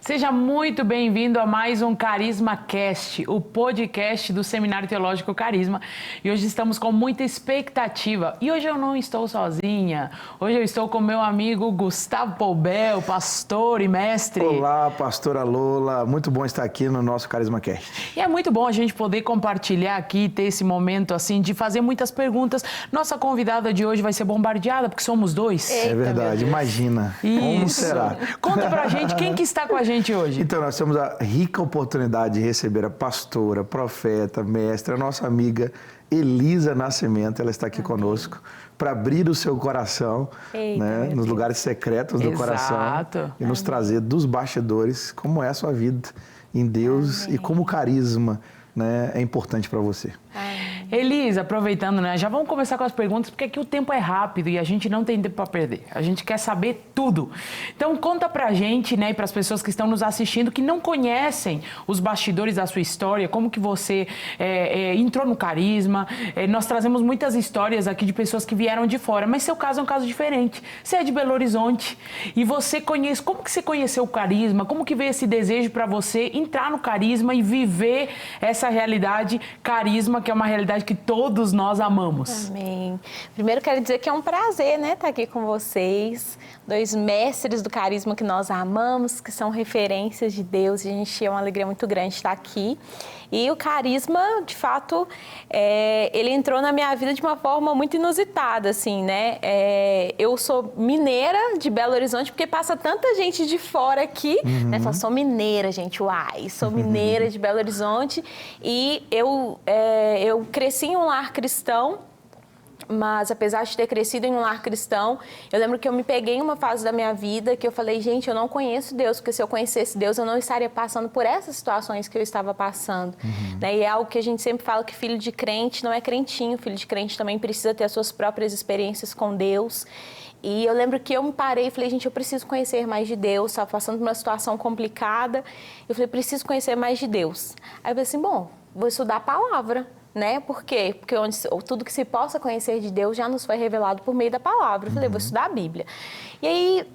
Seja muito bem-vindo a mais um Carisma Cast, o podcast do Seminário Teológico Carisma. E hoje estamos com muita expectativa. E hoje eu não estou sozinha. Hoje eu estou com meu amigo Gustavo Poubel, pastor e mestre. Olá, pastora Lola. Muito bom estar aqui no nosso Carisma Cast. E é muito bom a gente poder compartilhar aqui, ter esse momento assim de fazer muitas perguntas. Nossa convidada de hoje vai ser bombardeada porque somos dois. Eita, é verdade, imagina. Isso. Como será? Conta pra gente quem que está com a gente hoje. Então, nós temos a rica oportunidade de receber a pastora, profeta, mestra, a nossa amiga Elisa Nascimento. Ela está aqui conosco para abrir o seu coração, né, nos lugares secretos do coração e nos trazer dos bastidores como é a sua vida em Deus e como o carisma, né, é importante para você. Elisa, aproveitando, né? Já vamos começar com as perguntas, porque aqui o tempo é rápido e a gente não tem tempo para perder. A gente quer saber tudo. Então, conta pra gente, né, e para as pessoas que estão nos assistindo, que não conhecem os bastidores da sua história, como que você entrou no carisma. Nós trazemos muitas histórias aqui de pessoas que vieram de fora, mas seu caso é um caso diferente. Você é de Belo Horizonte e você conhece, como que você conheceu o carisma? Como que veio esse desejo para você entrar no carisma e viver essa realidade carisma, que é uma realidade que todos nós amamos. Amém. Primeiro quero dizer que é um prazer, né, estar aqui com vocês, dois mestres do carisma que nós amamos, que são referências de Deus, e a gente é uma alegria muito grande estar aqui. E o carisma, de fato, ele entrou na minha vida de uma forma muito inusitada, assim, né? Eu sou mineira de Belo Horizonte, porque passa tanta gente de fora aqui, né? Fala, sou mineira, gente, uai, sou mineira de Belo Horizonte. E eu cresci em um lar cristão, mas apesar de ter crescido em um lar cristão, eu lembro que eu me peguei em uma fase da minha vida que eu falei, gente, eu não conheço Deus, porque se eu conhecesse Deus, eu não estaria passando por essas situações que eu estava passando. Né? E é algo que a gente sempre fala que filho de crente não é crentinho, filho de crente também precisa ter as suas próprias experiências com Deus. E eu lembro que eu me parei e falei, gente, eu preciso conhecer mais de Deus, estava passando por uma situação complicada, eu falei, preciso conhecer mais de Deus. Aí eu falei assim, bom, vou estudar a palavra. Né? Por quê? Porque tudo que se possa conhecer de Deus já nos foi revelado por meio da palavra. Eu falei, vou estudar a Bíblia. E aí,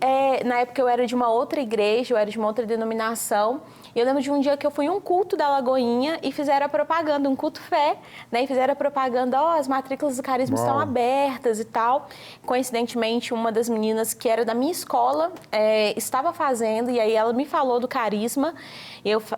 na época eu era de uma outra igreja, eu era de uma outra denominação. E eu lembro de um dia que eu fui em um culto da Lagoinha e fizeram a propaganda, um culto fé, né? E fizeram a propaganda, as matrículas do carisma estão abertas e tal. Coincidentemente, uma das meninas que era da minha escola estava fazendo, e aí ela me falou do carisma.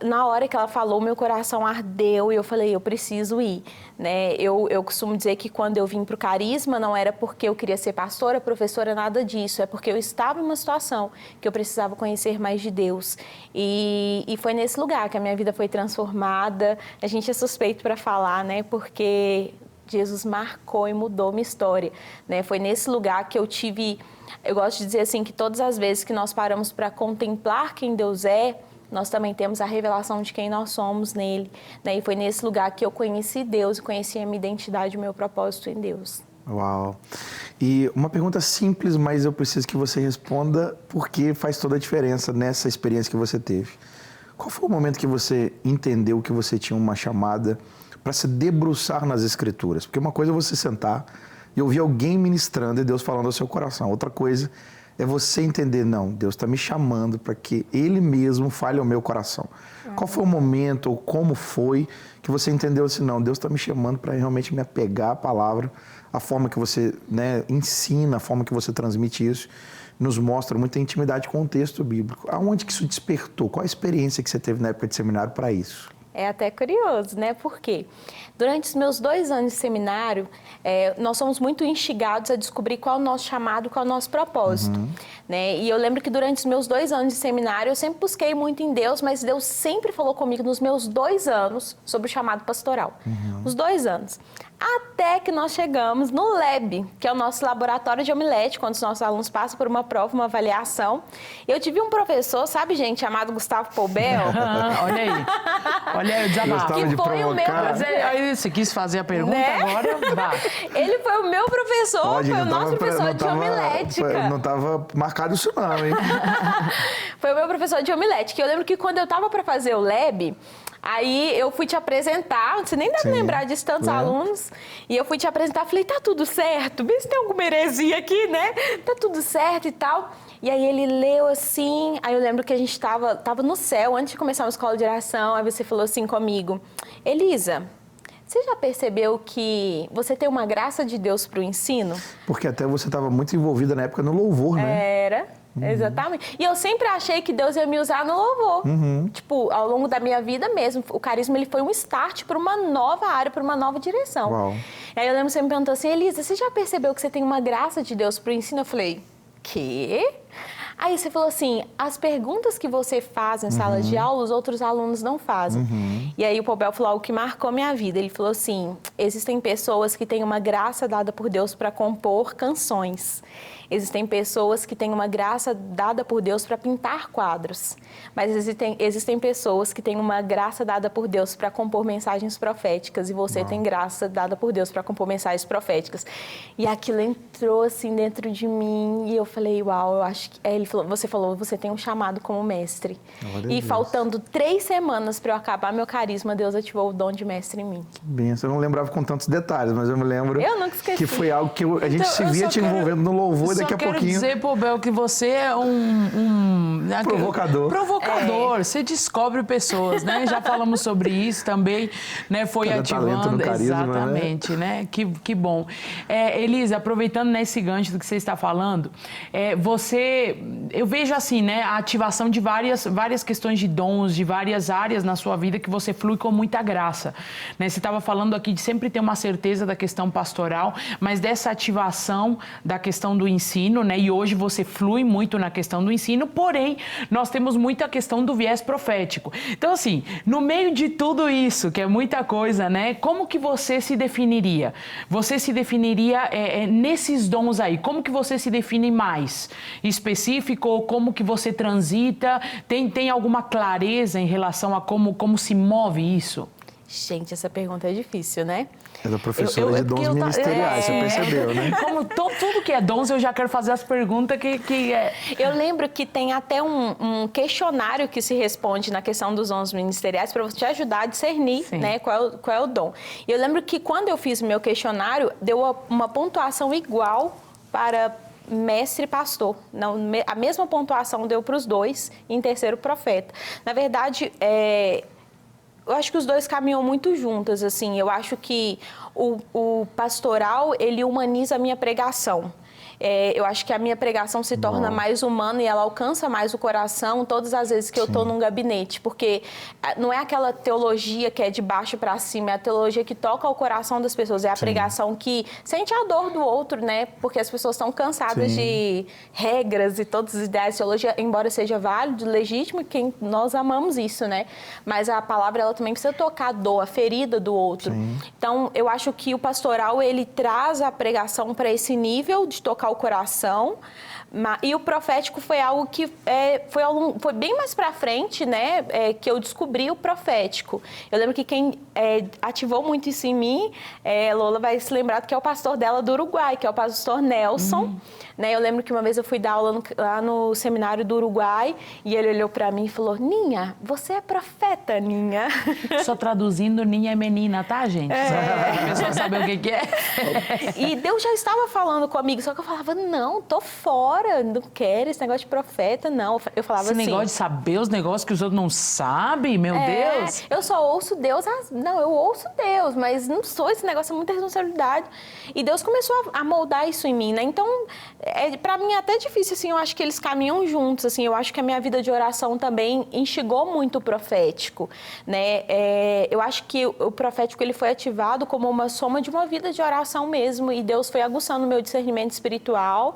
Na hora que ela falou, meu coração ardeu e eu falei, eu preciso ir. Né? Eu costumo dizer que quando eu vim para o carisma, não era porque eu queria ser pastora, professora, nada disso. É porque eu estava em uma situação que eu precisava conhecer mais de Deus. E foi nesse lugar que a minha vida foi transformada. A gente é suspeito para falar, né? Porque Jesus marcou e mudou minha história. Né? Foi nesse lugar que eu tive... Eu gosto de dizer assim, que todas as vezes que nós paramos para contemplar quem Deus é, nós também temos a revelação de quem nós somos nele. Né? E foi nesse lugar que eu conheci Deus e conheci a minha identidade e o meu propósito em Deus. Uau! E uma pergunta simples, mas eu preciso que você responda porque faz toda a diferença nessa experiência que você teve. Qual foi o momento que você entendeu que você tinha uma chamada para se debruçar nas Escrituras? Porque uma coisa é você sentar e ouvir alguém ministrando e Deus falando ao seu coração. Outra coisa é você entender, não, Deus está me chamando para que Ele mesmo fale ao meu coração. Qual foi o momento ou como foi que você entendeu assim, não, Deus está me chamando para realmente me apegar à palavra, a forma que você, né, ensina, a forma que você transmite isso, nos mostra muita intimidade com o texto bíblico. Aonde que isso despertou? Qual a experiência que você teve na época de seminário para isso? É até curioso, né? Por quê? Durante os meus 2 anos de seminário, nós somos muito instigados a descobrir qual é o nosso chamado, qual é o nosso propósito. Né? E eu lembro que durante os meus 2 anos de seminário, eu sempre busquei muito em Deus, mas Deus sempre falou comigo nos meus 2 anos sobre o chamado pastoral. Os 2 anos. Até que nós chegamos no LEB, que é o nosso laboratório de homilética, quando os nossos alunos passam por uma prova, uma avaliação. Eu tive um professor, sabe, gente, chamado Gustavo Poubel. Olha aí. Olha aí o desabafo. Que foi o meu professor. Você quis fazer a pergunta, né? Agora vá. Ele foi o meu professor, foi o nosso professor de homilética. Não estava marcado isso não, hein? Foi o meu professor de homilética. Eu lembro que quando eu estava para fazer o LEB, aí eu fui te apresentar, você nem deve lembrar disso, tantos alunos, e eu fui te apresentar, falei, tá tudo certo? Vê se tem alguma heresia aqui, né? Tá tudo certo e tal. E aí ele leu assim, aí eu lembro que a gente tava no céu, antes de começar uma escola de oração, aí você falou assim comigo, Elisa, você já percebeu que você tem uma graça de Deus para o ensino? Porque até você estava muito envolvida na época no louvor, né? Era, exatamente. E eu sempre achei que Deus ia me usar no louvor. Tipo, ao longo da minha vida mesmo, o carisma ele foi um start para uma nova área, para uma nova direção. Uau. Aí eu lembro que você me perguntou assim, Elisa, você já percebeu que você tem uma graça de Deus para o ensino? Eu falei, quê? Aí você falou assim, as perguntas que você faz em sala de aula, os outros alunos não fazem. E aí o Pobel falou algo que marcou minha vida. Ele falou assim, existem pessoas que têm uma graça dada por Deus para compor canções. Existem pessoas que têm uma graça dada por Deus para pintar quadros. Mas existem pessoas que têm uma graça dada por Deus para compor mensagens proféticas. E você tem graça dada por Deus para compor mensagens proféticas. E aquilo entrou assim dentro de mim. E eu falei, uau, eu acho que... Aí ele falou, você tem um chamado como mestre. E faltando 3 semanas para eu acabar meu carisma, Deus ativou o dom de mestre em mim. Benção. Eu não lembrava com tantos detalhes, mas eu me lembro Eu nunca esqueci. que foi algo que a gente se via te envolvendo no louvor e daqui a pouquinho... Eu quero dizer, Pobel, que você é um Provocador. Provocador. Você descobre pessoas, né? Já falamos sobre isso também, né? Foi Cada talento ativando. no carisma, Exatamente, né? Que bom. Elisa, aproveitando nesse gancho do que você está falando, eu vejo assim, né? A ativação de várias questões de dons, de várias áreas na sua vida que você flui com muita graça, né? Você estava falando aqui de sempre ter uma certeza da questão pastoral, mas dessa ativação da questão do ensino, né? E hoje você flui muito na questão do ensino, porém, nós temos muita questão do viés profético. Então, assim, no meio de tudo isso, que é muita coisa, né? Como que você se definiria? Você se definiria nesses dons aí? Como que você se define mais? Específico? Como que você transita? Tem alguma clareza em relação a como se move isso? Gente, essa pergunta é difícil, né? É da professora de dons ministeriais, você percebeu, né? Como tudo que é dons, eu já quero fazer as perguntas que é... Eu lembro que tem até um questionário que se responde na questão dos dons ministeriais para te ajudar a discernir, né, qual é o dom. E eu lembro que quando eu fiz o meu questionário, deu uma pontuação igual para mestre e pastor. Não, a mesma pontuação deu para os dois em terceiro profeta. Na verdade, eu acho que os dois caminham muito juntos, assim. Eu acho que o pastoral, ele humaniza a minha pregação. Eu acho que a minha pregação se torna mais humana e ela alcança mais o coração todas as vezes que eu estou num gabinete, porque não é aquela teologia que é de baixo para cima, é a teologia que toca o coração das pessoas, é a pregação que sente a dor do outro, né? Porque as pessoas estão cansadas de regras e todas as ideias de teologia, embora seja válido, legítimo, nós amamos isso, né? Mas a palavra, ela também precisa tocar a dor, a ferida do outro. Então, eu acho que o pastoral, ele traz a pregação para esse nível de tocar o coração, e o profético foi algo que foi bem mais pra frente, né, que eu descobri o profético. Eu lembro que quem ativou muito isso em mim, Lola vai se lembrar que é o pastor dela do Uruguai, que é o pastor Nelson. Né? Eu lembro que uma vez eu fui dar aula lá no seminário do Uruguai e ele olhou pra mim e falou, Ninha, você é profeta, Ninha. Só traduzindo, Ninha é menina, tá, gente? Só pra a pessoa saber o que é. E Deus já estava falando comigo, só que eu falava, não, tô fora, não quero esse negócio de profeta, não. Eu falava esse assim... Esse negócio de saber os negócios que os outros não sabem, meu Deus. Eu só ouço Deus, não, eu ouço Deus, mas não sou, esse negócio é muita responsabilidade. E Deus começou a moldar isso em mim, né? Então, pra mim é até difícil, assim, eu acho que eles caminham juntos, assim, eu acho que a minha vida de oração também instigou muito o profético, né? Eu acho que o profético, ele foi ativado como uma soma de uma vida de oração mesmo, e Deus foi aguçando o meu discernimento espiritual,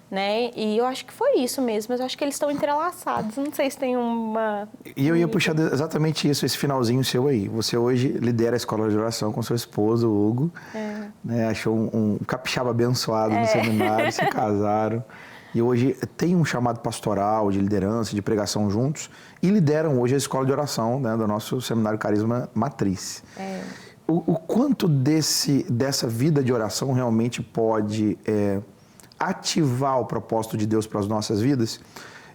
né? E eu acho que foi isso mesmo, mas eu acho que eles estão entrelaçados, não sei se tem uma... E eu ia puxar exatamente isso, esse finalzinho seu aí. Você hoje lidera a escola de oração com seu esposo, o Hugo, né? Achou um capixaba abençoado no seminário, se casaram. E hoje tem um chamado pastoral, de liderança, de pregação juntos, e lideram hoje a escola de oração, né, do nosso seminário Carisma Matriz. O quanto dessa vida de oração realmente pode... ativar o propósito de Deus para as nossas vidas?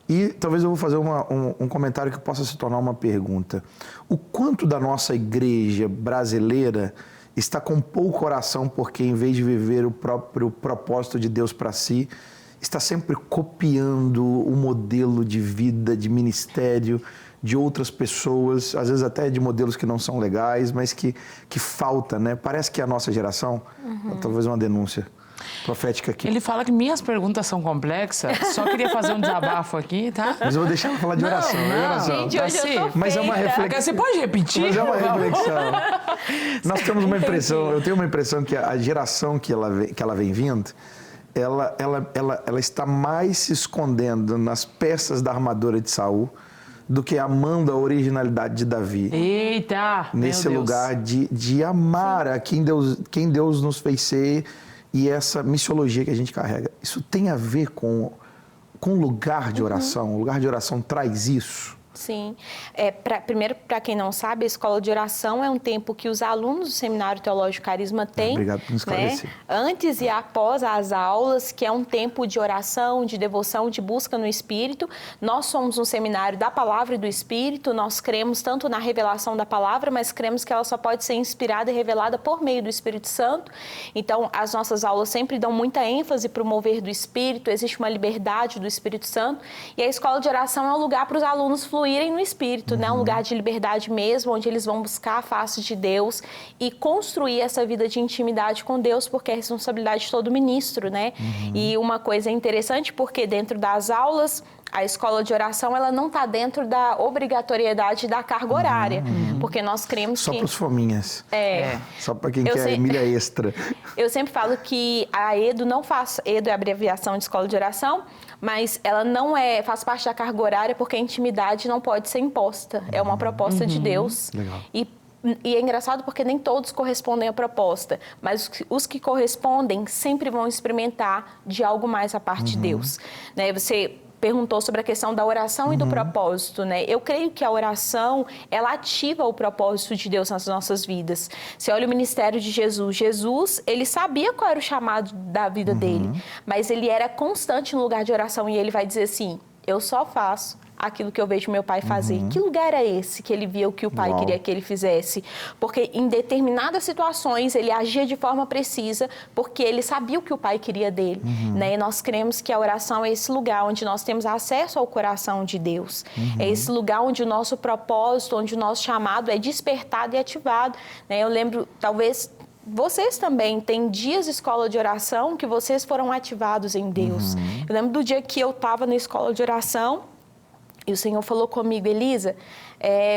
E talvez eu vou fazer um comentário que possa se tornar uma pergunta. O quanto da nossa igreja brasileira está com pouco oração porque, em vez de viver o próprio propósito de Deus para si, está sempre copiando o modelo de vida, de ministério, de outras pessoas, às vezes até de modelos que não são legais, mas que falta, né? Parece que a nossa geração, talvez uma denúncia profética aqui. Ele fala que minhas perguntas são complexas, só queria fazer um desabafo aqui, tá? Mas eu vou deixar ela falar de oração. Gente, hoje eu tô Mas é uma reflexão. Você pode repetir? Mas é uma reflexão. Nós temos uma impressão, eu tenho uma impressão que a geração que ela vem vindo, ela está mais se escondendo nas peças da armadura de Saul do que amando a originalidade de Davi. Eita! Nesse lugar de amar a quem Deus nos fez ser e essa missiologia que a gente carrega. Isso tem a ver com lugar de oração. O lugar de oração traz isso. Sim. Primeiro, para quem não sabe, a escola de oração é um tempo que os alunos do Seminário Teológico Carisma têm. Obrigado por me esclarecer. Antes e após as aulas, que é um tempo de oração, de devoção, de busca no Espírito. Nós somos um seminário da Palavra e do Espírito. Nós cremos tanto na revelação da Palavra, mas cremos que ela só pode ser inspirada e revelada por meio do Espírito Santo. Então, as nossas aulas sempre dão muita ênfase para o mover do Espírito. Existe uma liberdade do Espírito Santo. E a escola de oração é um lugar para os alunos fluírem no Espírito, né? Um lugar de liberdade mesmo, onde eles vão buscar a face de Deus e construir essa vida de intimidade com Deus, porque é responsabilidade de todo ministro, né? E uma coisa interessante, porque dentro das aulas, a escola de oração, ela não está dentro da obrigatoriedade da carga horária, porque nós cremos Só que... para os fominhas. Só para quem quer milha extra. Eu sempre falo que a EDO não faz... EDO é a abreviação de escola de oração, mas ela não faz parte da carga horária porque a intimidade não pode ser imposta. É uma proposta de Deus. Legal. E é engraçado porque nem todos correspondem à proposta, mas os que correspondem sempre vão experimentar de algo mais a parte de Deus. Né? Você perguntou sobre a questão da oração e do propósito, né? Eu creio que a oração, ela ativa o propósito de Deus nas nossas vidas. Você olha o ministério de Jesus. Jesus, ele sabia qual era o chamado da vida dele, mas ele era constante no lugar de oração e ele vai dizer assim, eu só faço aquilo que eu vejo meu pai fazer. Que lugar era esse que ele via o que o pai queria que ele fizesse? Porque em determinadas situações ele agia de forma precisa porque ele sabia o que o pai queria dele. Né? E nós cremos que a oração é esse lugar onde nós temos acesso ao coração de Deus. É esse lugar onde o nosso propósito, onde o nosso chamado é despertado e ativado. Né? Eu lembro, talvez... Vocês também têm dias de escola de oração que vocês foram ativados em Deus. Eu lembro do dia que eu estava na escola de oração e o Senhor falou comigo, Elisa,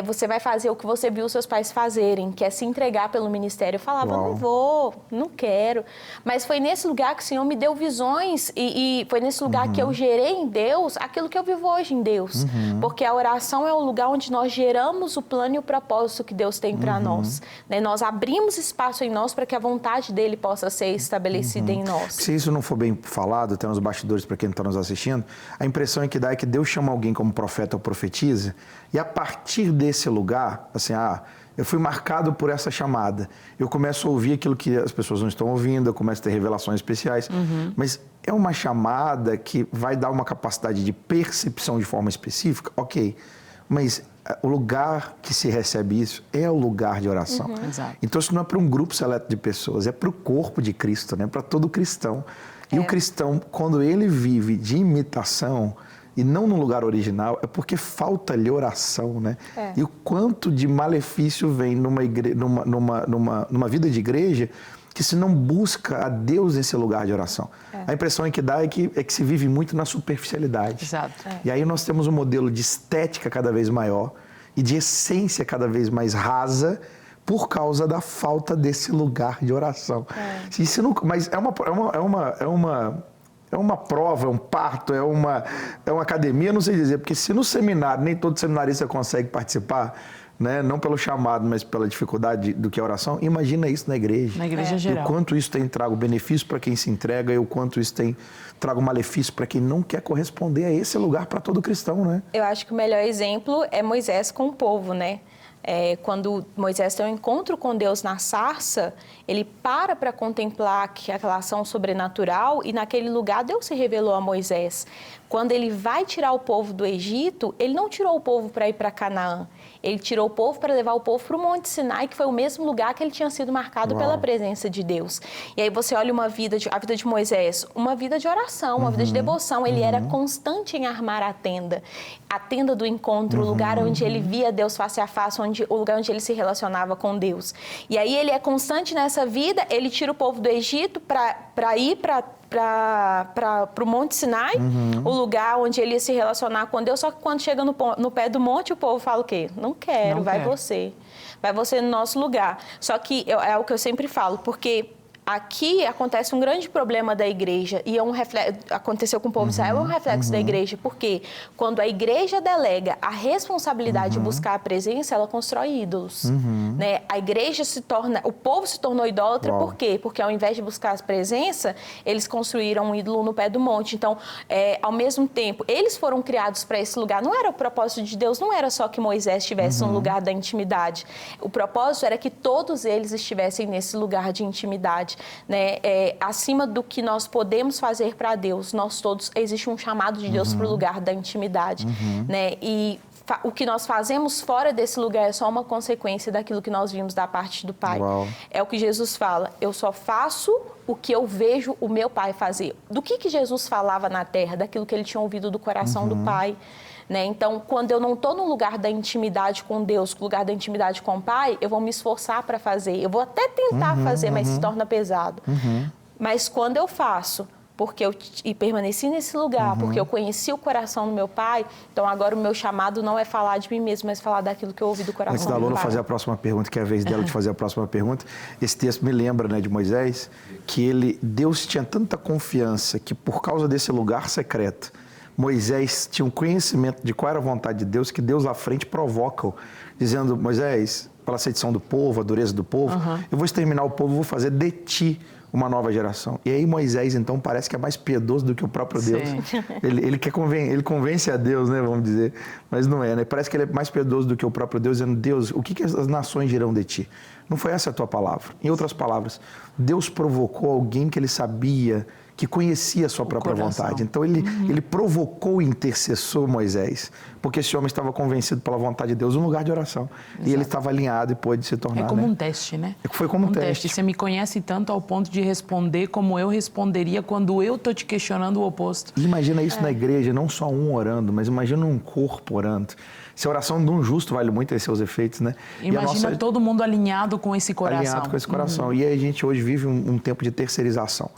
você vai fazer o que você viu seus pais fazerem, que é se entregar pelo ministério. Eu falava, não vou, não quero. Mas foi nesse lugar que o Senhor me deu visões e foi nesse lugar que eu gerei em Deus aquilo que eu vivo hoje em Deus. Porque a oração é o lugar onde nós geramos o plano e o propósito que Deus tem para nós. Né? Nós abrimos espaço em nós para que a vontade dele possa ser estabelecida em nós. Se isso não for bem falado, até nos bastidores para quem está nos assistindo, a impressão que dá é que Deus chama alguém como profeta ou profetiza e a partir desse lugar, assim, eu fui marcado por essa chamada. Eu começo a ouvir aquilo que as pessoas não estão ouvindo, eu começo a ter revelações especiais. Mas é uma chamada que vai dar uma capacidade de percepção de forma específica? Ok. Mas o lugar que se recebe isso é o lugar de oração. Exato. Então isso não é para um grupo seleto de pessoas, é para o corpo de Cristo, né? Para todo cristão. E o cristão, quando ele vive de imitação... E não no lugar original, é porque falta-lhe oração, né? E o quanto de malefício vem numa vida de igreja que se não busca a Deus nesse lugar de oração. A impressão que dá é que se vive muito na superficialidade. Exato. E aí nós temos um modelo de estética cada vez maior e de essência cada vez mais rasa por causa da falta desse lugar de oração. Isso não, mas é uma prova, é um parto, é uma academia, não sei dizer, porque se no seminário, nem todo seminarista consegue participar, né? Não pelo chamado, mas pela dificuldade do que é a oração, imagina isso na igreja. Na igreja geral. E o quanto isso tem trago benefício para quem se entrega e o quanto isso tem trago malefício para quem não quer corresponder a esse lugar para todo cristão, né? Eu acho que o melhor exemplo é Moisés com o povo, né? Quando Moisés tem um encontro com Deus na sarça, ele para contemplar aquela ação sobrenatural e naquele lugar Deus se revelou a Moisés. quando ele vai tirar o povo do Egito, ele não tirou o povo para ir para Canaã. Ele tirou o povo para levar o povo para o Monte Sinai, que foi o mesmo lugar que ele tinha sido marcado pela presença de Deus. E aí você olha a vida de Moisés, uma vida de oração, uma vida de devoção. Ele era constante em armar a tenda do encontro, o lugar onde ele via Deus face a face, o lugar onde ele se relacionava com Deus. E aí ele é constante nessa vida, ele tira o povo do Egito para ir para o Monte Sinai, o lugar onde ele ia se relacionar com Deus, só que quando chega no pé do monte, o povo fala o quê? Não quero, vai você no nosso lugar. Só que é o que eu sempre falo, porque aqui acontece um grande problema da igreja, e aconteceu com o povo de Israel, é um reflexo da igreja, porque quando a igreja delega a responsabilidade de buscar a presença, ela constrói ídolos. Né? A igreja o povo se tornou idólatra, por quê? Porque ao invés de buscar a presença, eles construíram um ídolo no pé do monte. Então, ao mesmo tempo, eles foram criados para esse lugar. Não era o propósito de Deus, não era só que Moisés estivesse no lugar da intimidade. O propósito era que todos eles estivessem nesse lugar de intimidade. Né? Acima do que nós podemos fazer para Deus, nós todos, existe um chamado de Deus para o lugar da intimidade. Né? E o que nós fazemos fora desse lugar é só uma consequência daquilo que nós vimos da parte do Pai. É o que Jesus fala, eu só faço o que eu vejo o meu Pai fazer. Do que Jesus falava na terra? Daquilo que ele tinha ouvido do coração do Pai. Né? Então, quando eu não estou no lugar da intimidade com Deus, no lugar da intimidade com o Pai, eu vou me esforçar para fazer. Eu vou até tentar fazer, mas se torna pesado. Mas quando eu faço, porque eu permaneci nesse lugar, porque eu conheci o coração do meu Pai, então agora o meu chamado não é falar de mim mesmo, mas falar daquilo que eu ouvi do coração do Pai. Antes da Lona fazer a próxima pergunta, que é a vez dela de fazer a próxima pergunta, esse texto me lembra, né, de Moisés, que Deus tinha tanta confiança que por causa desse lugar secreto, Moisés tinha um conhecimento de qual era a vontade de Deus, que Deus lá frente provoca-o, dizendo, Moisés, pela sedição do povo, a dureza do povo, eu vou exterminar o povo, vou fazer de ti uma nova geração. E aí Moisés, então, parece que é mais piedoso do que o próprio Deus. Ele convence a Deus, né, vamos dizer, mas não é, né? Parece que ele é mais piedoso do que o próprio Deus, dizendo, Deus, o que as nações dirão de ti? Não foi essa a tua palavra. Em outras palavras, Deus provocou alguém que ele sabia que conhecia a sua própria vontade. Então, ele provocou o intercessor Moisés, porque esse homem estava convencido pela vontade de Deus, um lugar de oração. Exato. E ele estava alinhado e pôde se tornar. É como um teste, né? Foi como um teste. Você me conhece tanto ao ponto de responder como eu responderia quando eu estou te questionando o oposto. E imagina isso na igreja, não só um orando, mas imagina um corpo orando. Se a oração de um justo vale muito esses seus efeitos, né? Imagina todo mundo alinhado com esse coração. Alinhado com esse coração. E aí a gente hoje vive um tempo de terceirização.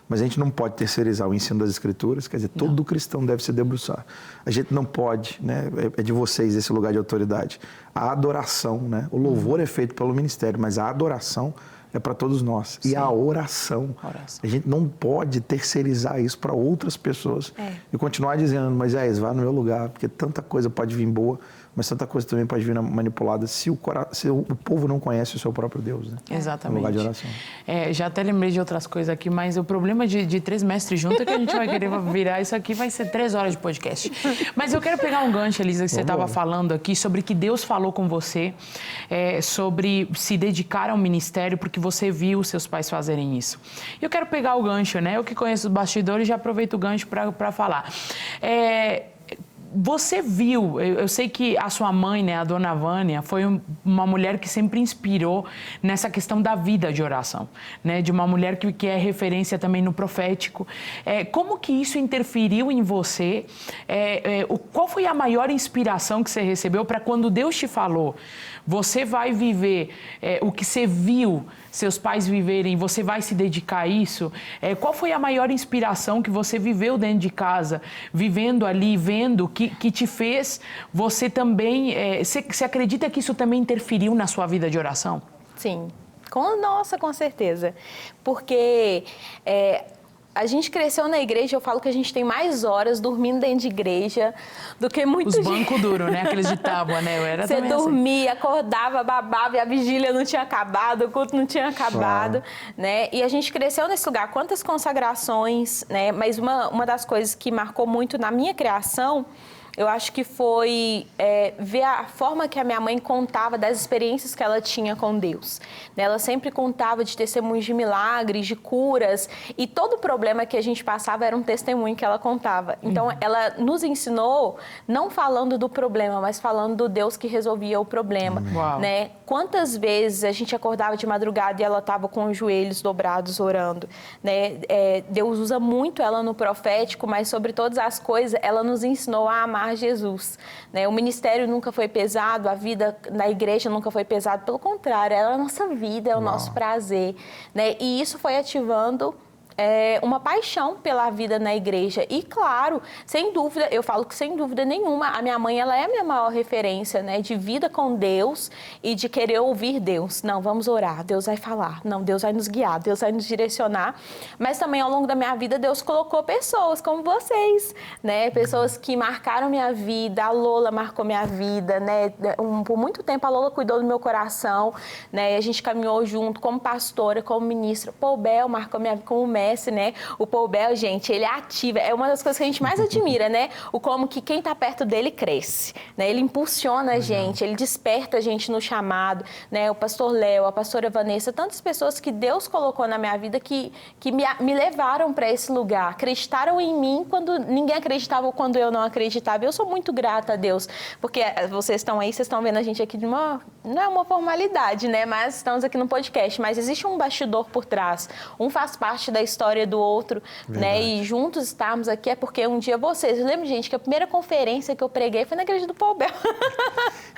Mas a gente não pode terceirizar o ensino das Escrituras, quer dizer, todo cristão deve se debruçar. A gente não pode, né? É de vocês esse lugar de autoridade. A adoração, né? O louvor é feito pelo ministério, mas a adoração é para todos nós. Sim. E a oração. A gente não pode terceirizar isso para outras pessoas e continuar dizendo, Moisés, vá no meu lugar, porque tanta coisa pode vir boa, mas tanta coisa também pode vir manipulada se o povo não conhece o seu próprio Deus, né? Exatamente. No lugar de oração. Já até lembrei de outras coisas aqui, mas o problema de 3 mestres juntos é que a gente vai querer virar isso aqui, vai ser 3 horas de podcast. Mas eu quero pegar um gancho, Elisa, que você estava falando aqui, sobre que Deus falou com você, sobre se dedicar ao ministério, porque você viu seus pais fazerem isso. Eu quero pegar o gancho, né? Eu que conheço os bastidores, já aproveito o gancho para falar. Você viu, eu sei que a sua mãe, né, a dona Vânia, foi uma mulher que sempre inspirou nessa questão da vida de oração, né, de uma mulher que é referência também no profético. Como que isso interferiu em você? Qual foi a maior inspiração que você recebeu para quando Deus te falou, você vai viver o que você viu seus pais viverem, você vai se dedicar a isso? Qual foi a maior inspiração que você viveu dentro de casa, vivendo ali, vendo, que te fez você também... Você acredita que isso também interferiu na sua vida de oração? Sim, com certeza. Porque... a gente cresceu na igreja, eu falo que a gente tem mais horas dormindo dentro de igreja do que muitos... Os bancos duros, né? Aqueles de tábua, né? Eu era Você também dormia, assim. Acordava, babava, e a vigília não tinha acabado, o culto não tinha acabado, né? E a gente cresceu nesse lugar. Quantas consagrações, né? Mas uma das coisas que marcou muito na minha criação eu acho que foi ver a forma que a minha mãe contava das experiências que ela tinha com Deus. Ela sempre contava de testemunhos de milagres, de curas, e todo problema que a gente passava era um testemunho que ela contava. Então, ela nos ensinou, não falando do problema, mas falando do Deus que resolvia o problema. Né? Quantas vezes a gente acordava de madrugada e ela estava com os joelhos dobrados orando. Né? Deus usa muito ela no profético, mas sobre todas as coisas, ela nos ensinou a amar Jesus. Né? O ministério nunca foi pesado, a vida na igreja nunca foi pesado, pelo contrário, ela é a nossa vida, é o nosso prazer. Né? E isso foi ativando uma paixão pela vida na igreja. E claro, sem dúvida, eu falo que sem dúvida nenhuma, a minha mãe, ela é a minha maior referência, né, de vida com Deus e de querer ouvir Deus. Não, vamos orar, Deus vai falar. Não, Deus vai nos guiar, Deus vai nos direcionar. Mas também ao longo da minha vida, Deus colocou pessoas como vocês, né, pessoas que marcaram minha vida. A Lola marcou minha vida, né, por muito tempo a Lola cuidou do meu coração, né, a gente caminhou junto como pastora, como ministra. Paul Bell marcou minha vida como mestre. Né? O Paul Bell, gente, ele ativa, é uma das coisas que a gente mais admira, né? O como que quem tá perto dele cresce, né? Ele impulsiona a gente, ele desperta a gente no chamado, né? O pastor Léo, a pastora Vanessa, tantas pessoas que Deus colocou na minha vida que me levaram para esse lugar, acreditaram em mim quando ninguém acreditava ou quando eu não acreditava. Eu sou muito grata a Deus, porque vocês estão aí, vocês estão vendo a gente aqui não é uma formalidade, né? Mas estamos aqui no podcast, mas existe um bastidor por trás, um faz parte da história do outro, né? E juntos estarmos aqui é porque um dia eu lembro, gente, que a primeira conferência que eu preguei foi na igreja do Paul Bell.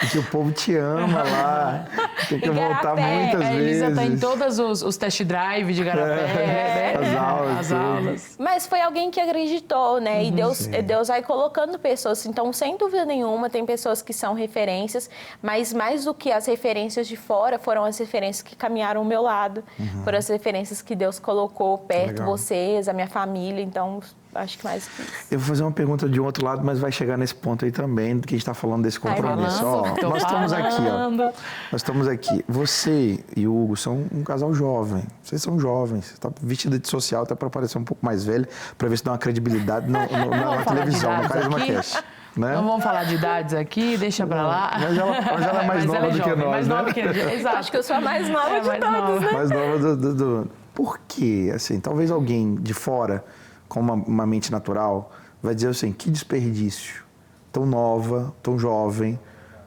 E que o povo te ama lá, tem que voltar muitas vezes. A Elisa está em todos os test drive de Igarapé, né? As aulas. Mas foi alguém que acreditou, né? E Deus vai colocando pessoas. Então, sem dúvida nenhuma, tem pessoas que são referências, mas mais do que as referências de fora, foram as referências que caminharam ao meu lado, foram as referências que Deus colocou perto, vocês, a minha família. Então, acho que mais que isso. Eu vou fazer uma pergunta de um outro lado, mas vai chegar nesse ponto aí também, do que a gente está falando desse compromisso. Nós estamos aqui, Nós estamos aqui. Você e o Hugo são um casal jovem. Vocês são jovens. Você está vestida de social, até para parecer um pouco mais velho, para ver se dá uma credibilidade na televisão, no Carisma Cast. Né? Não vamos falar de idades aqui, deixa pra lá. Mas ela é mais nova do que nós, mais nova que Exato. Acho que eu sou a mais nova de todos, né? Mais nova do... Por quê? Assim, talvez alguém de fora, com uma mente natural, vai dizer assim, que desperdício. Tão nova, tão jovem,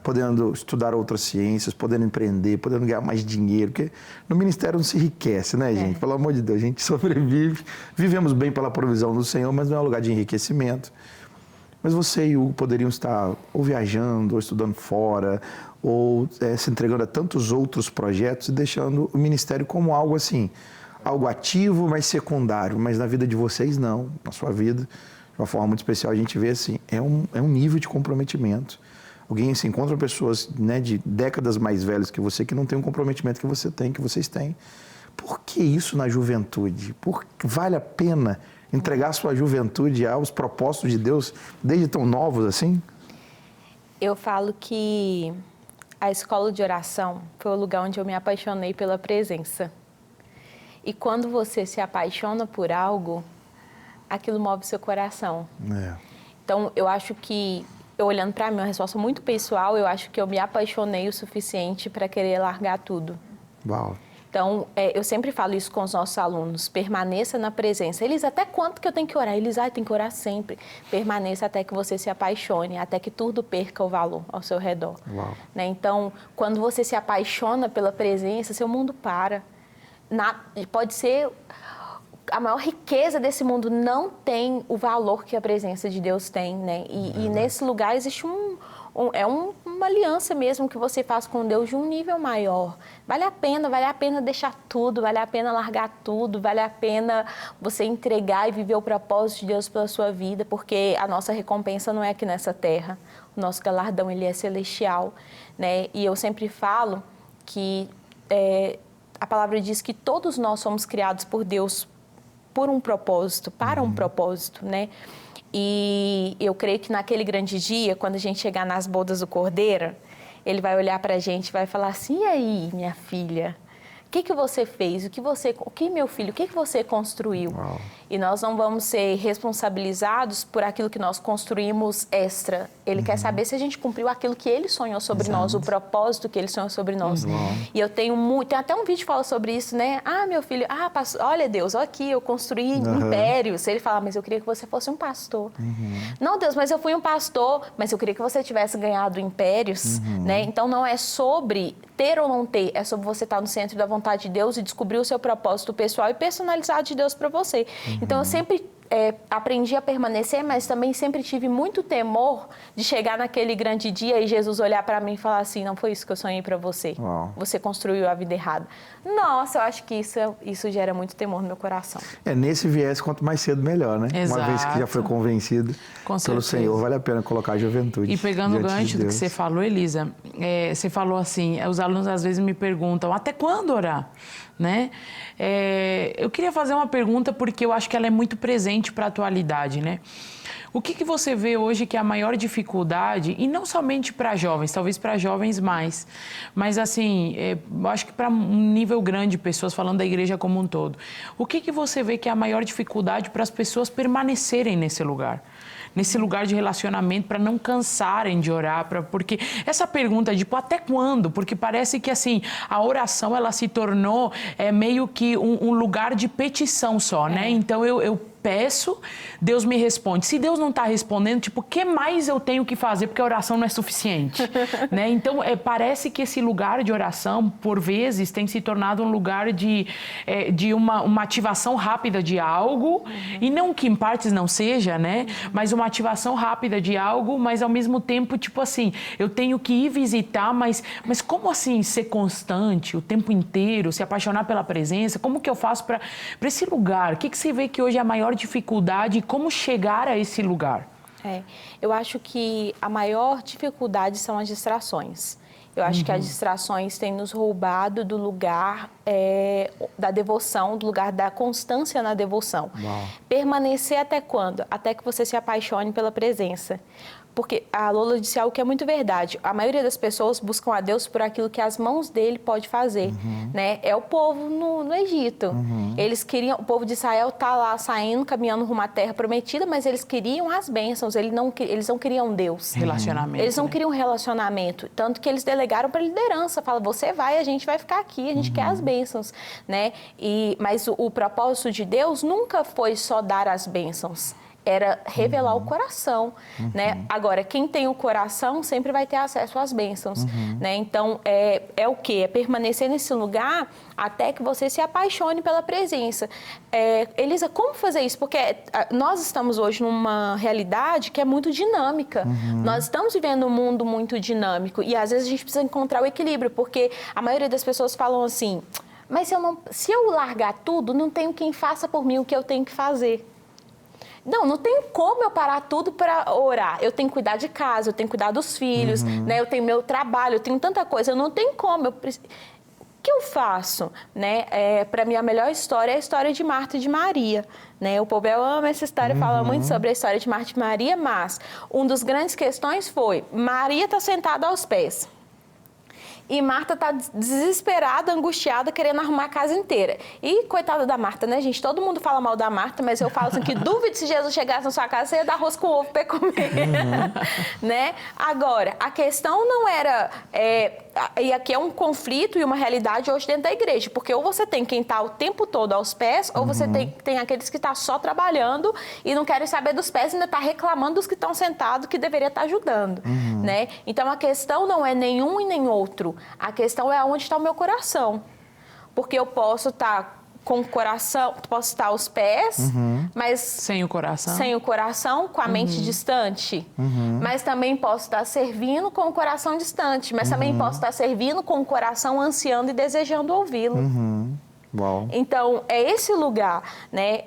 podendo estudar outras ciências, podendo empreender, podendo ganhar mais dinheiro. Porque no ministério não se enriquece, né, gente? Pelo amor de Deus, a gente sobrevive. Vivemos bem pela provisão do Senhor, mas não é um lugar de enriquecimento. Mas você e o Hugo poderiam estar ou viajando, ou estudando fora, ou se entregando a tantos outros projetos e deixando o ministério como algo assim, algo ativo, mas secundário. Mas na vida de vocês, não. Na sua vida, de uma forma muito especial, a gente vê assim, é um nível de comprometimento. Alguém se encontra pessoas, né, de décadas mais velhas que você, que não tem um comprometimento que você tem, que vocês têm. Por que isso na juventude? Vale a pena entregar sua juventude aos propósitos de Deus desde tão novos assim? Eu falo que a escola de oração foi o lugar onde eu me apaixonei pela presença. E quando você se apaixona por algo, aquilo move seu coração. Então, eu acho que, olhando para mim, uma resposta muito pessoal, eu acho que eu me apaixonei o suficiente para querer largar tudo. Uau! Então, eu sempre falo isso com os nossos alunos, permaneça na presença. Eles, até quanto que eu tenho que orar? Eles, tem que orar sempre. Permaneça até que você se apaixone, até que tudo perca o valor ao seu redor. Uau. Né? Então, quando você se apaixona pela presença, seu mundo para. Pode ser a maior riqueza desse mundo, não tem o valor que a presença de Deus tem, né? E nesse lugar existe uma aliança mesmo que você faz com Deus de um nível maior. Vale a pena deixar tudo, vale a pena largar tudo, vale a pena você entregar e viver o propósito de Deus pela sua vida, porque a nossa recompensa não é aqui nessa terra, o nosso galardão, ele é celestial, né? E eu sempre falo que a palavra diz que todos nós somos criados por Deus por um propósito, para um propósito, né? E eu creio que naquele grande dia, quando a gente chegar nas bodas do Cordeiro, ele vai olhar para a gente e vai falar assim, e aí, minha filha, O que você fez? Meu filho, o que você construiu? Uau. E nós não vamos ser responsabilizados por aquilo que nós construímos extra. Ele quer saber se a gente cumpriu aquilo que ele sonhou sobre nós, o propósito que ele sonhou sobre nós. E eu tenho tem até um vídeo que fala sobre isso, né? Meu filho, olha Deus, olha aqui, eu construí impérios. Ele fala, mas eu queria que você fosse um pastor. Não, Deus, mas eu fui um pastor, mas eu queria que você tivesse ganhado impérios, né? Então não é sobre ter ou não ter, é sobre você estar no centro da vontade de Deus e descobrir o seu propósito pessoal e personalizado de Deus para você. Então eu sempre aprendi a permanecer, mas também sempre tive muito temor de chegar naquele grande dia e Jesus olhar para mim e falar assim, não foi isso que eu sonhei para você. Uau. Você construiu a vida errada. Nossa, eu acho que isso gera muito temor no meu coração. Nesse viés, quanto mais cedo, melhor, né? Exato. Uma vez que já foi convencido pelo Senhor, vale a pena colocar a juventude. E pegando o gancho de do que você falou, Elisa, você falou assim, os alunos às vezes me perguntam, até quando orar? Né? Eu queria fazer uma pergunta porque eu acho que ela é muito presente para a atualidade, né? O que você vê hoje que é a maior dificuldade, e não somente para jovens, talvez para jovens mais, mas assim, eu acho que para um nível grande, pessoas falando da igreja como um todo. O que você vê que é a maior dificuldade para as pessoas permanecerem nesse lugar? Nesse lugar de relacionamento, para não cansarem de orar, porque essa pergunta de até quando? Porque parece que assim, a oração ela se tornou meio que um lugar de petição só, né? Então eu peço, Deus me responde. Se Deus não está respondendo, o que mais eu tenho que fazer? Porque a oração não é suficiente, né? Então, parece que esse lugar de oração, por vezes, tem se tornado um lugar de uma ativação rápida de algo, e não que em partes não seja, né? Mas uma ativação rápida de algo, mas ao mesmo tempo, assim, eu tenho que ir visitar, mas como assim ser constante o tempo inteiro, se apaixonar pela presença? Como que eu faço para esse lugar? O que você vê que hoje é a maior dificuldade e como chegar a esse lugar? Eu acho que a maior dificuldade são as distrações. Eu acho que as distrações têm nos roubado do lugar da devoção, do lugar da constância na devoção. Uau. Permanecer até quando? Até que você se apaixone pela presença. Porque a Lola disse algo que é muito verdade. A maioria das pessoas buscam a Deus por aquilo que as mãos dele pode fazer, né? É o povo no Egito. Eles queriam, o povo de Israel tá lá saindo, caminhando rumo à terra prometida, mas eles queriam as bênçãos, eles não queriam Deus. Relacionamento. Eles não queriam relacionamento, tanto que eles delegaram para a liderança. Fala, você vai, a gente vai ficar aqui, a gente quer as bênçãos, né? Mas o propósito de Deus nunca foi só dar as bênçãos. Era revelar o coração, né? Agora, quem tem o coração sempre vai ter acesso às bênçãos, né? Então, é o quê? É permanecer nesse lugar até que você se apaixone pela presença. Elisa, como fazer isso? Porque nós estamos hoje numa realidade que é muito dinâmica. Nós estamos vivendo um mundo muito dinâmico e, às vezes, a gente precisa encontrar o equilíbrio, porque a maioria das pessoas falam assim, mas se eu largar tudo, não tenho quem faça por mim o que eu tenho que fazer. Não tem como eu parar tudo para orar. Eu tenho que cuidar de casa, eu tenho que cuidar dos filhos, né? Eu tenho meu trabalho, eu tenho tanta coisa. Não tem como. O que eu faço? Né? Para mim, a melhor história é a história de Marta e de Maria. Né? O Pobel ama essa história, fala muito sobre a história de Marta e Maria, mas uma das grandes questões foi, Maria está sentada aos pés. E Marta está desesperada, angustiada, querendo arrumar a casa inteira. E coitada da Marta, né, gente? Todo mundo fala mal da Marta, mas eu falo assim que dúvida se Jesus chegasse na sua casa, você ia dar arroz com ovo para comer. Né? Agora, a questão não era... e aqui é um conflito e uma realidade hoje dentro da igreja, porque ou você tem quem está o tempo todo aos pés, ou você tem aqueles que estão só trabalhando e não querem saber dos pés e ainda está reclamando dos que estão sentados, que deveria estar ajudando. Né? Então, a questão não é nenhum e nem outro. A questão é onde está o meu coração. Porque eu posso estar com o coração, posso estar aos pés, mas... Sem o coração. Sem o coração, com a mente distante. Mas também posso estar servindo com o coração distante. Mas também posso estar servindo com o coração ansiando e desejando ouvi-lo. Uau. Então, é esse lugar, né?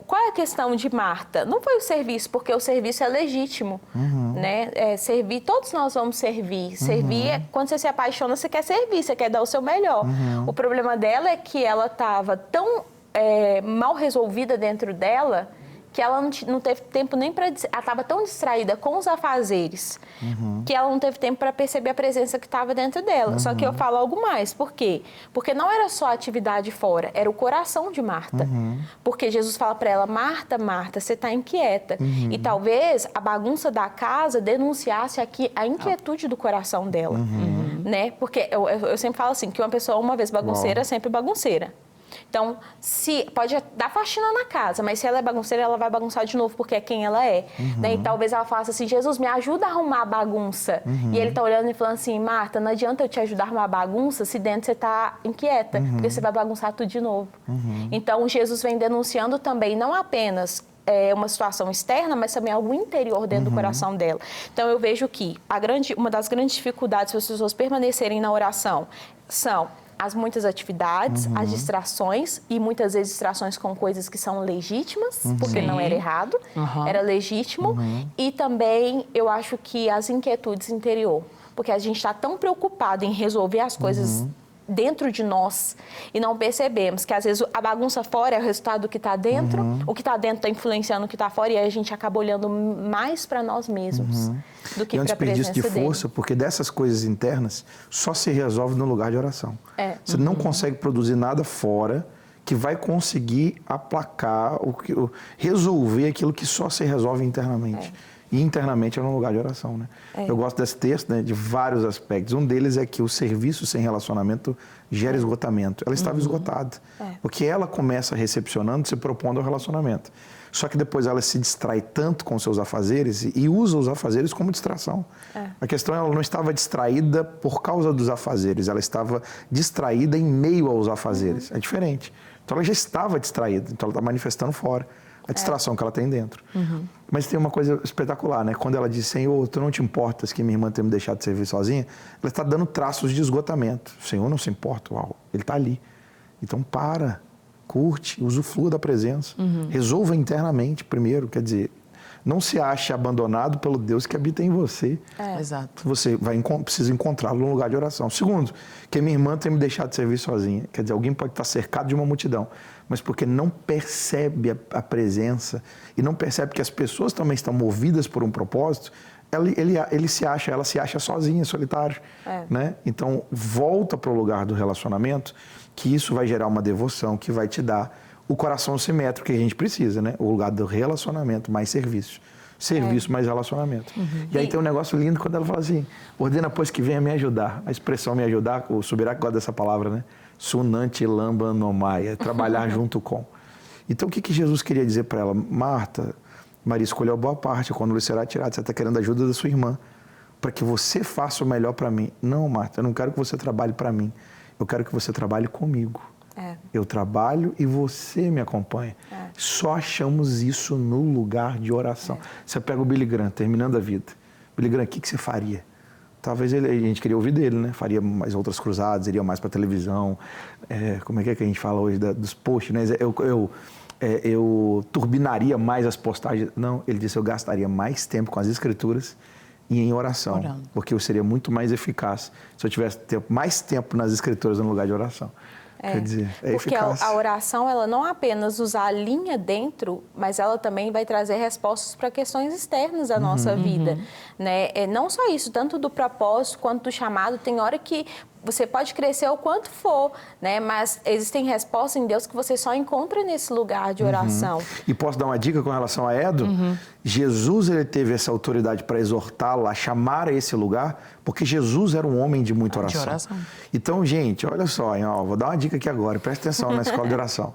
Qual é a questão de Marta? Não foi o serviço, porque o serviço é legítimo, né? Servir, todos nós vamos servir. Servir, quando você se apaixona, você quer servir, você quer dar o seu melhor. O problema dela é que ela estava tão mal resolvida dentro dela que ela não teve tempo nem para... Ela estava tão distraída com os afazeres que ela não teve tempo para perceber a presença que estava dentro dela. Só que eu falo algo mais. Por quê? Porque não era só a atividade fora, era o coração de Marta. Porque Jesus fala para ela, Marta, Marta, você está inquieta. E talvez a bagunça da casa denunciasse aqui a inquietude do coração dela. Né? Porque eu sempre falo assim, que uma pessoa uma vez bagunceira, sempre bagunceira. Então, se pode dar faxina na casa, mas se ela é bagunceira, ela vai bagunçar de novo, porque é quem ela é. Né? E talvez ela faça assim, Jesus, me ajuda a arrumar a bagunça. E ele tá olhando e falando assim, Marta, não adianta eu te ajudar a arrumar a bagunça se dentro você tá inquieta, porque você vai bagunçar tudo de novo. Então, Jesus vem denunciando também, não apenas uma situação externa, mas também algo interior dentro do coração dela. Então, eu vejo que uma das grandes dificuldades para as pessoas permanecerem na oração são as muitas atividades, as distrações, e muitas vezes distrações com coisas que são legítimas, porque não era errado, era legítimo. E também eu acho que as inquietudes interior, porque a gente está tão preocupado em resolver as coisas dentro de nós e não percebemos que às vezes a bagunça fora é o resultado do que está dentro, o que está dentro está influenciando o que está fora, e aí a gente acaba olhando mais para nós mesmos do que para a presença de força, dele. porque dessas coisas internas só se resolve no lugar de oração. Você não consegue produzir nada fora que vai conseguir aplacar, resolver aquilo que só se resolve internamente. E internamente é no lugar de oração, né? Eu gosto desse texto, né, de vários aspectos. Um deles é que o serviço sem relacionamento gera esgotamento. Ela estava esgotada, porque ela começa recepcionando, se propondo ao relacionamento. Só que depois ela se distrai tanto com seus afazeres e usa os afazeres como distração. A questão é que ela não estava distraída por causa dos afazeres, ela estava distraída em meio aos afazeres. É diferente. Então ela já estava distraída, então ela está manifestando fora a distração que ela tem dentro. Mas tem uma coisa espetacular, né? Quando ela diz, Senhor, tu não te importas que minha irmã tenha me deixado de servir sozinha, ela está dando traços de esgotamento. O Senhor não se importa, uau, Ele está ali. Então curte, usufrua da presença. Resolva internamente primeiro, quer dizer, não se ache abandonado pelo Deus que habita em você. Exato. Você precisa encontrá-lo num lugar de oração. Segundo, que minha irmã tenha me deixado de servir sozinha. Quer dizer, alguém pode estar cercado de uma multidão, mas porque não percebe a presença e não percebe que as pessoas também estão movidas por um propósito, ela se acha sozinha, solitário. Né? Então, volta para o lugar do relacionamento, que isso vai gerar uma devoção, que vai te dar o coração simétrico que a gente precisa, né? O lugar do relacionamento mais serviço. Serviço mais relacionamento. E aí tem um negócio lindo quando ela fala assim, ordena pois que venha me ajudar. A expressão me ajudar, o Subirá gosta dessa palavra, né? Sunanti lamba nomai, trabalhar junto com. Então o que Jesus queria dizer para ela? Marta, Maria escolheu a boa parte, quando lhe será tirado, você está querendo a ajuda da sua irmã, para que você faça o melhor para mim. Não, Marta, eu não quero que você trabalhe para mim, eu quero que você trabalhe comigo. Eu trabalho e você me acompanha. Só achamos isso no lugar de oração. Você pega o Billy Graham, terminando a vida. Billy Graham, o que você faria? Talvez a gente queria ouvir dele, né? Faria mais outras cruzadas, iria mais para televisão. Como é que a gente fala hoje dos posts, né? Eu turbinaria mais as postagens. Não, ele disse, eu gastaria mais tempo com as escrituras e em oração. Porque eu seria muito mais eficaz se eu tivesse mais tempo nas escrituras no lugar de oração. Quer dizer, porque eficaz. A oração, ela não apenas usa a linha dentro, mas ela também vai trazer respostas para questões externas da nossa vida. Né? Não só isso, tanto do propósito quanto do chamado. Tem hora que você pode crescer o quanto for, né? Mas existem respostas em Deus que você só encontra nesse lugar de oração. E posso dar uma dica com relação a Edo? Jesus, ele teve essa autoridade para exortá-la, a chamar a esse lugar, porque Jesus era um homem de muita oração. Então, gente, olha só, hein, vou dar uma dica aqui agora, presta atenção na escola de oração.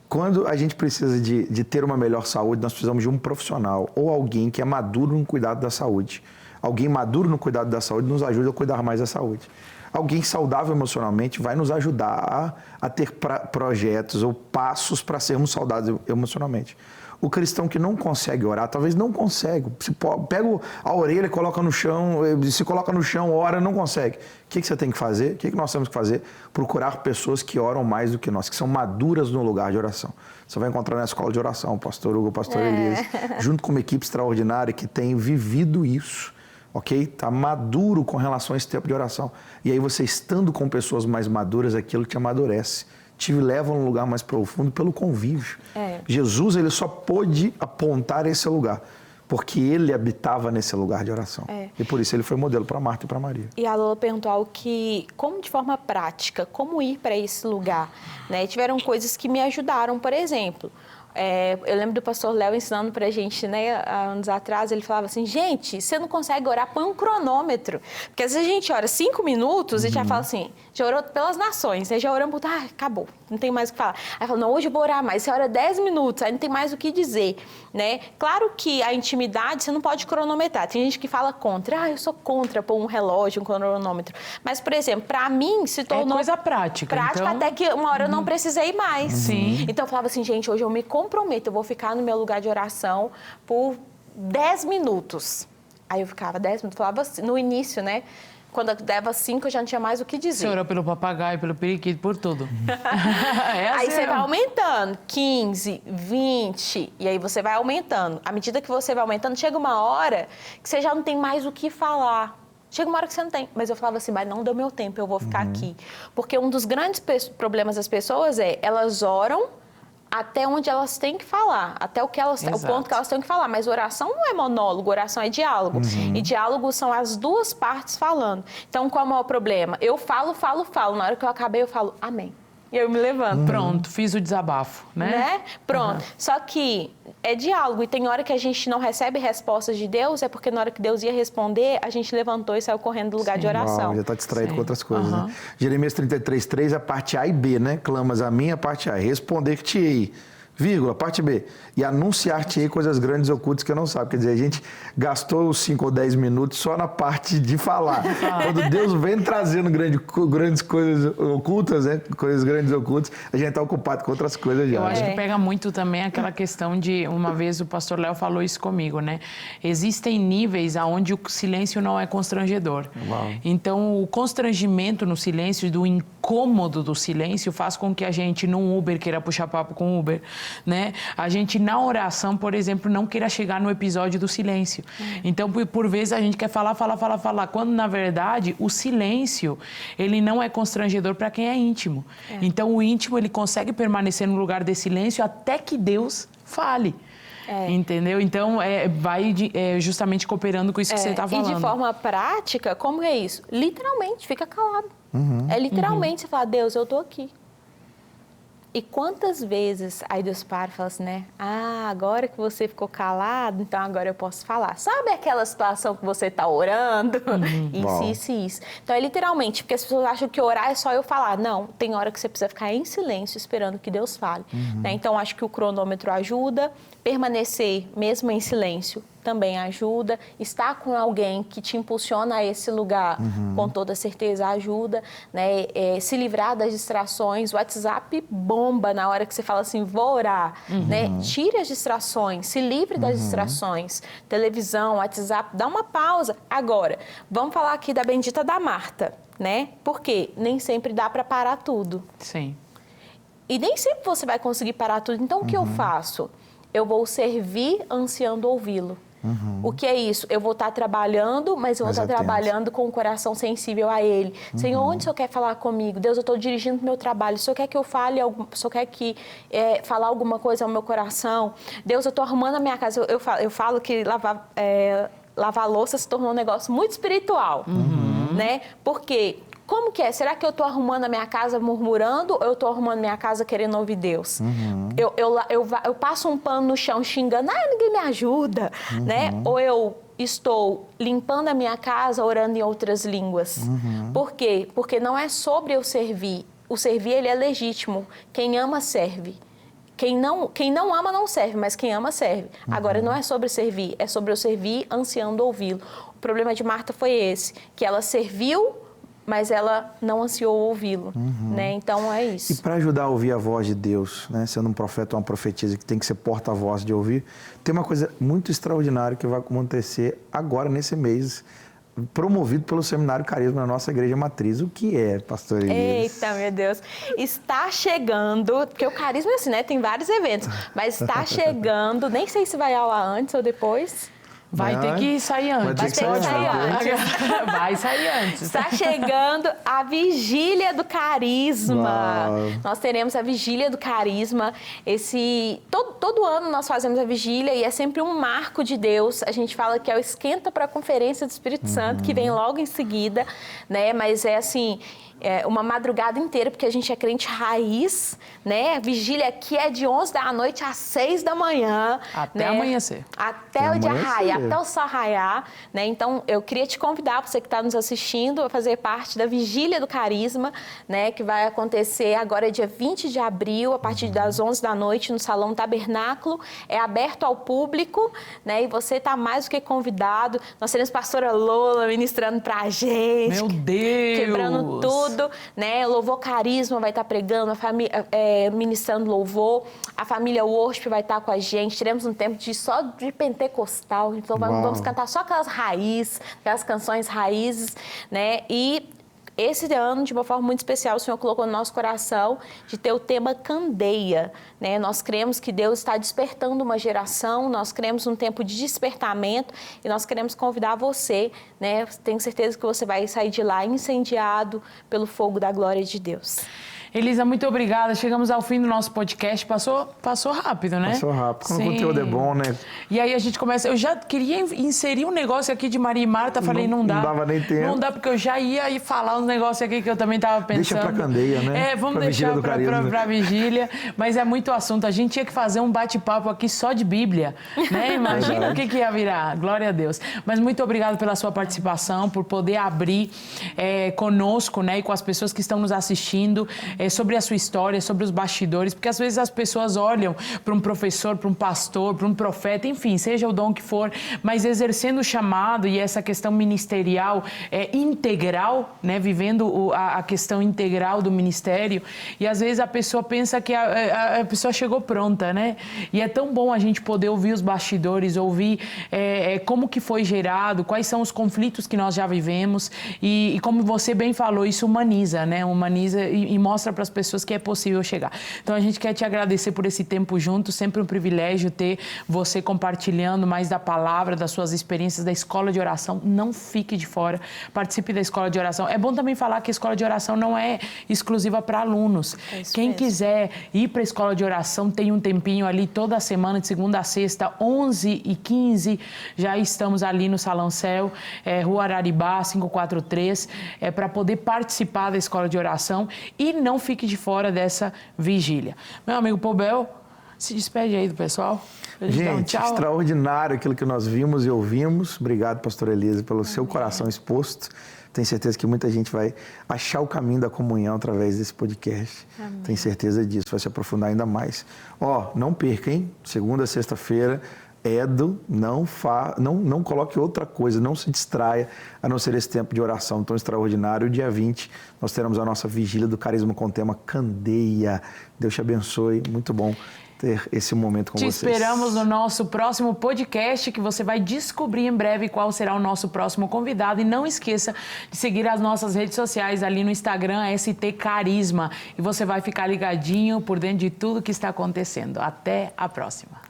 Quando a gente precisa de ter uma melhor saúde, nós precisamos de um profissional ou alguém que é maduro no cuidado da saúde. Alguém maduro no cuidado da saúde nos ajuda a cuidar mais da saúde. Alguém saudável emocionalmente vai nos ajudar a ter projetos ou passos para sermos saudáveis emocionalmente. O cristão que não consegue orar, talvez não consiga. Pega a orelha, coloca no chão, se coloca no chão, ora, não consegue. O que você tem que fazer? O que nós temos que fazer? Procurar pessoas que oram mais do que nós, que são maduras no lugar de oração. Você vai encontrar na escola de oração o pastor Hugo, o pastor Elias, junto com uma equipe extraordinária que tem vivido isso. Ok? Está maduro com relação a esse tempo de oração. E aí você estando com pessoas mais maduras, aquilo te amadurece, te levam a um lugar mais profundo pelo convívio. Jesus, ele só pôde apontar esse lugar, porque ele habitava nesse lugar de oração. E por isso ele foi modelo para Marta e para Maria. E a Lola perguntou algo que, como de forma prática, como ir para esse lugar? Né? Tiveram coisas que me ajudaram, por exemplo. Eu lembro do pastor Léo ensinando pra gente, né, há anos atrás, ele falava assim, gente, você não consegue orar, põe um cronômetro. Porque às vezes a gente ora 5 minutos e já fala assim, já orou pelas nações, né? Já oramos, acabou, não tem mais o que falar. Aí fala, não, hoje eu vou orar mais, você ora 10 minutos, aí não tem mais o que dizer, né? Claro que a intimidade você não pode cronometrar, tem gente que fala contra, eu sou contra pôr um relógio, um cronômetro. Mas, por exemplo, pra mim se tornou... É coisa prática. Prática, então... até que uma hora eu não precisei mais. Sim. Então eu falava assim, gente, hoje eu me comprometo, eu vou ficar no meu lugar de oração por 10 minutos. Aí eu ficava 10 minutos, falava assim, no início, né? Quando eu dava 5, eu já não tinha mais o que dizer. Você orou pelo papagaio, pelo periquito, por tudo. Aí você vai aumentando, 15, 20, e aí você vai aumentando. À medida que você vai aumentando, chega uma hora que você já não tem mais o que falar. Chega uma hora que você não tem. Mas eu falava assim, mas não deu meu tempo, eu vou ficar aqui. Porque um dos grandes problemas das pessoas elas oram até onde elas têm que falar, até o ponto que elas têm que falar. Mas oração não é monólogo, oração é diálogo. E diálogo são as duas partes falando. Então, qual é o maior problema? Eu falo. Na hora que eu acabei, eu falo, amém. E eu me levanto. Pronto, fiz o desabafo, né? Pronto. Só que é diálogo. E tem hora que a gente não recebe respostas de Deus, é porque na hora que Deus ia responder, a gente levantou e saiu correndo do lugar de oração. Uau, já está distraído com outras coisas, né? Jeremias 33:3, a parte A e B, né? Clamas a mim, a parte A. Responder-te-ei, vírgula, parte B. E anunciar-te-ei coisas grandes e ocultas que eu não sabe. Quer dizer, a gente gastou os 5 ou 10 minutos só na parte de falar. Quando Deus vem trazendo grandes coisas ocultas, né? Coisas grandes e ocultas, a gente está ocupado com outras coisas já. Eu acho que pega muito também aquela questão de, uma vez o pastor Léo falou isso comigo, né? Existem níveis onde o silêncio não é constrangedor. Uau. Então, o constrangimento no silêncio, do incômodo do silêncio, faz com que a gente, num Uber, queira puxar papo com o Uber, né? A gente, na oração, por exemplo, não queira chegar no episódio do silêncio. Então, por vezes, a gente quer falar, quando, na verdade, o silêncio, ele não é constrangedor para quem é íntimo. Então, o íntimo, ele consegue permanecer no lugar de silêncio até que Deus fale. Entendeu? Então, vai justamente cooperando com isso que você está falando. E de forma prática, como é isso? Literalmente, fica calado. É literalmente você fala, Deus, eu estou aqui. E quantas vezes aí Deus para e fala assim, né? Agora que você ficou calado, então agora eu posso falar. Sabe aquela situação que você está orando? Isso. Então é literalmente, porque as pessoas acham que orar é só eu falar. Não, tem hora que você precisa ficar em silêncio esperando que Deus fale. Né? Então acho que o cronômetro ajuda, permanecer mesmo em silêncio também ajuda, estar com alguém que te impulsiona a esse lugar, com toda certeza ajuda, né? Se livrar das distrações, o WhatsApp bomba na hora que você fala assim, vou orar, né? Tire as distrações, se livre das distrações, televisão, WhatsApp, dá uma pausa. Agora, vamos falar aqui da bendita da Marta, né? Porque nem sempre dá para parar tudo. Sim. E nem sempre você vai conseguir parar tudo. Então, o que eu faço? Eu vou servir ansiando ouvi-lo. O que é isso? Eu vou estar trabalhando, mas eu vou estar trabalhando com o coração sensível a Ele. Senhor, onde o Senhor quer falar comigo? Deus, eu estou dirigindo o meu trabalho. O Senhor quer que eu fale, o Senhor quer que falar alguma coisa ao meu coração? Deus, eu estou arrumando a minha casa. Eu falo que lavar louça se tornou um negócio muito espiritual, né? Porque... Como que é? Será que eu estou arrumando a minha casa murmurando ou eu estou arrumando a minha casa querendo ouvir Deus? Eu passo um pano no chão xingando, ninguém me ajuda, né? Ou eu estou limpando a minha casa orando em outras línguas. Por quê? Porque não é sobre eu servir. O servir, ele é legítimo. Quem ama, serve. Quem não ama, não serve, mas quem ama, serve. Agora, não é sobre servir, é sobre eu servir ansiando ouvi-lo. O problema de Marta foi esse, que ela serviu, mas ela não ansiou ouvi-lo, né? Então, é isso. E para ajudar a ouvir a voz de Deus, né? Sendo um profeta ou uma profetisa que tem que ser porta-voz de ouvir, tem uma coisa muito extraordinária que vai acontecer agora, nesse mês, promovido pelo Seminário Carisma na nossa igreja matriz. O que é, pastor Elias? Eita, meu Deus. Está chegando, porque o Carisma é assim, né? Tem vários eventos, mas está chegando, nem sei se vai ao ar antes ou depois. Vai ter que sair antes. Vai ter que sair antes. Vai sair antes. Está chegando a Vigília do Carisma. Uau. Nós teremos a Vigília do Carisma. Todo ano nós fazemos a Vigília e é sempre um marco de Deus. A gente fala que é o esquenta para a Conferência do Espírito Santo, que vem logo em seguida, né? Mas é assim... uma madrugada inteira, porque a gente é crente raiz, né? A vigília aqui é de 11 da noite às 6 da manhã. Até né? amanhecer. Até o dia raiar, até o sol raiar, né? Então, eu queria te convidar, você que está nos assistindo, a fazer parte da Vigília do Carisma, né? Que vai acontecer agora, dia 20 de abril, a partir das 11 da noite, no Salão Tabernáculo. É aberto ao público, né? E você está mais do que convidado. Nós teremos a pastora Lola ministrando pra gente. Meu Deus! Quebrando tudo. Né? Louvor Carisma vai estar pregando, ministrando louvor, a família Worship vai estar com a gente, teremos um tempo só de pentecostal, então vamos cantar só aquelas raízes, aquelas canções raízes, né? E esse ano, de uma forma muito especial, o Senhor colocou no nosso coração de ter o tema Candeia, né? Nós cremos que Deus está despertando uma geração, nós cremos um tempo de despertamento e nós queremos convidar você, né? Tenho certeza que você vai sair de lá incendiado pelo fogo da glória de Deus. Elisa, muito obrigada. Chegamos ao fim do nosso podcast. Passou rápido, né? Passou rápido. Quando Sim. o conteúdo é bom, né? E aí a gente começa... Eu já queria inserir um negócio aqui de Maria e Marta. Falei, não dá. Não dava nem tempo. Não dá, porque eu já ia falar uns negócios aqui que eu também estava pensando. Deixa pra Candeia, né? Vamos pra deixar pra Vigília. Mas é muito assunto. A gente tinha que fazer um bate-papo aqui só de Bíblia, né? Imagina o que ia virar. Glória a Deus. Mas muito obrigado pela sua participação, por poder abrir conosco, né? E com as pessoas que estão nos assistindo sobre a sua história, sobre os bastidores, porque às vezes as pessoas olham para um professor, para um pastor, para um profeta, enfim, seja o dom que for, mas exercendo o chamado e essa questão ministerial integral, né, vivendo a questão integral do ministério, e às vezes a pessoa pensa que a pessoa chegou pronta, né? E é tão bom a gente poder ouvir os bastidores, ouvir como que foi gerado, quais são os conflitos que nós já vivemos, e como você bem falou, isso humaniza, né? Humaniza e mostra para as pessoas que é possível chegar. Então a gente quer te agradecer por esse tempo junto, sempre um privilégio ter você compartilhando mais da palavra, das suas experiências da escola de oração. Não fique de fora, participe da escola de oração. É bom também falar que a escola de oração não é exclusiva para alunos. Quem quiser ir para a escola de oração, tem um tempinho ali toda semana, de segunda a sexta, 11h15, já estamos ali no Salão Céu, Rua Araribá, 543, para poder participar da escola de oração e não fique de fora dessa vigília. Meu amigo Pobel, se despede aí do pessoal. Gente, extraordinário aquilo que nós vimos e ouvimos. Obrigado, pastora Elisa, pelo seu coração exposto. Tenho certeza que muita gente vai achar o caminho da comunhão através desse podcast. Amém. Tenho certeza disso, vai se aprofundar ainda mais. Não perca, hein? Segunda a sexta-feira, não coloque outra coisa, não se distraia, a não ser esse tempo de oração tão extraordinário. Dia 20, nós teremos a nossa Vigília do Carisma com o tema Candeia. Deus te abençoe, muito bom ter esse momento com vocês. Te esperamos no nosso próximo podcast, que você vai descobrir em breve qual será o nosso próximo convidado. E não esqueça de seguir as nossas redes sociais ali no Instagram, ST Carisma. E você vai ficar ligadinho por dentro de tudo que está acontecendo. Até a próxima.